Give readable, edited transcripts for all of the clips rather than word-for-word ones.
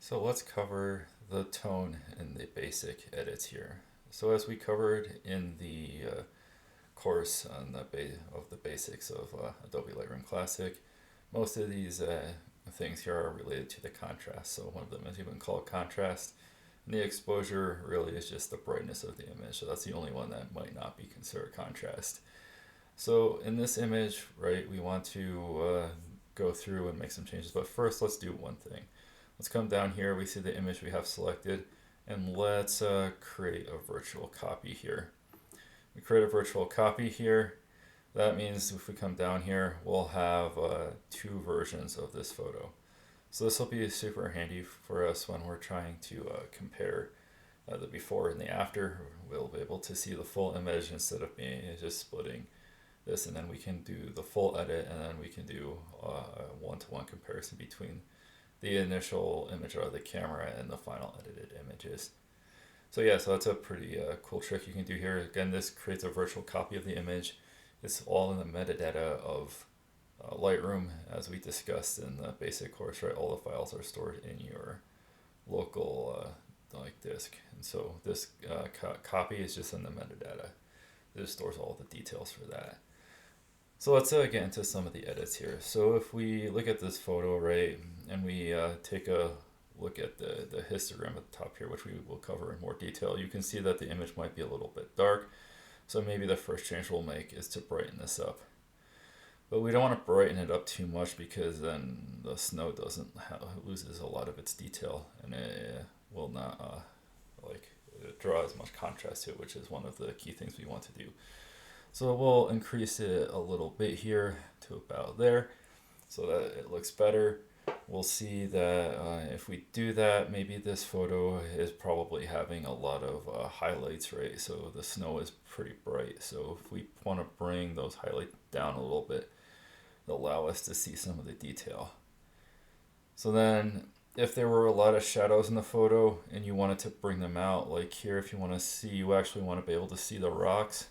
So let's cover the tone in the basic edits here. So as we covered in the course on of the basics of Adobe Lightroom Classic, most of these things here are related to the contrast. So one of them is even called contrast. And the exposure really is just the brightness of the image. So that's the only one that might not be considered contrast. So in this image, right, we want to go through and make some changes. But first, let's do one thing. Let's come down here. We see the image we have selected, and let's create a virtual copy here. We create a virtual copy here. That means if we come down here, we'll have two versions of this photo. So this will be super handy for us when we're trying to compare the before and the after. We'll be able to see the full image instead of being just splitting this, and then we can do the full edit, and then we can do a one-to-one comparison between the initial image out of the camera and the final edited images. So yeah, so that's a pretty cool trick you can do here. Again, this creates a virtual copy of the image. It's all in the metadata of Lightroom, as we discussed in the basic course, right? All the files are stored in your local disk. And so this copy is just in the metadata. This stores all the details for that. So let's get into some of the edits here. So if we look at this photo, right, and we take a look at the histogram at the top here, which we will cover in more detail, you can see that the image might be a little bit dark. So maybe the first change we'll make is to brighten this up. But we don't want to brighten it up too much because then the snow loses a lot of its detail, and it will not draw as much contrast to it, which is one of the key things we want to do. So we'll increase it a little bit here to about there so that it looks better. We'll see that if we do that, maybe this photo is probably having a lot of highlights, right? So the snow is pretty bright. So if we want to bring those highlights down a little bit, it'll allow us to see some of the detail. So then if there were a lot of shadows in the photo and you wanted to bring them out, like here, if you want to see, you actually want to be able to see the rocks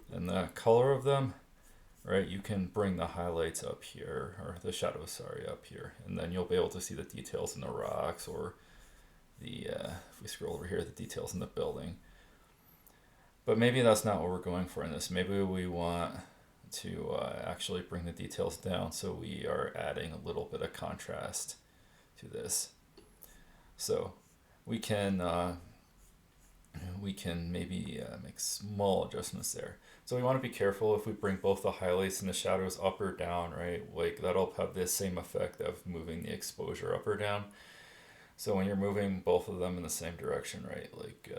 and the color of them, right? You can bring the highlights up here, or the shadows, sorry, up here, and then you'll be able to see the details in the rocks, or the if we scroll over here, the details in the building. But maybe that's not what we're going for in this. Maybe we want to actually bring the details down, so we are adding a little bit of contrast to this. So we can maybe make small adjustments there. So we want to be careful if we bring both the highlights and the shadows up or down, right? Like that'll have the same effect of moving the exposure up or down. So when you're moving both of them in the same direction, right? Like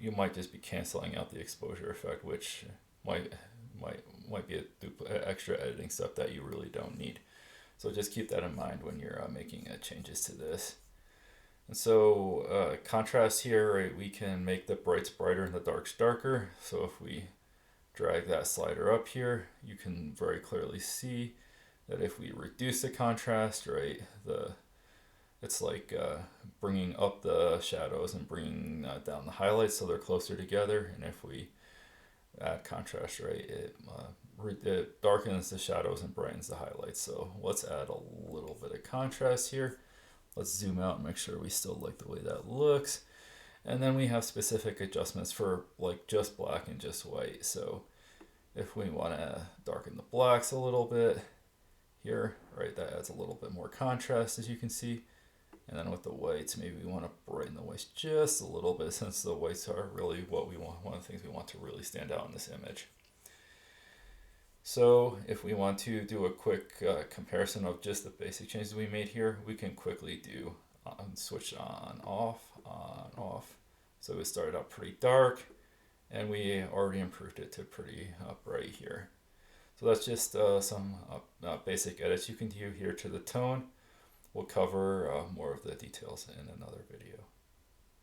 you might just be canceling out the exposure effect, which might be an extra editing step that you really don't need. So just keep that in mind when you're making changes to this. And so contrast here, right, we can make the brights brighter and the darks darker. So if we drag that slider up here, you can very clearly see that if we reduce the contrast, right, it's like bringing up the shadows and bringing down the highlights so they're closer together. And if we add contrast, right, it darkens the shadows and brightens the highlights. So let's add a little bit of contrast here. Let's zoom out and make sure we still like the way that looks. And then we have specific adjustments for like just black and just white. So if we want to darken the blacks a little bit here, right, that adds a little bit more contrast, as you can see. And then with the whites, maybe we want to brighten the whites just a little bit, since the whites are really what we want, one of the things we want to really stand out in this image. So if we want to do a quick comparison of just the basic changes we made here, we can quickly do switch on, off. So it started out pretty dark, and we already improved it to pretty bright here. So that's just some basic edits you can do here to the tone. We'll cover more of the details in another video.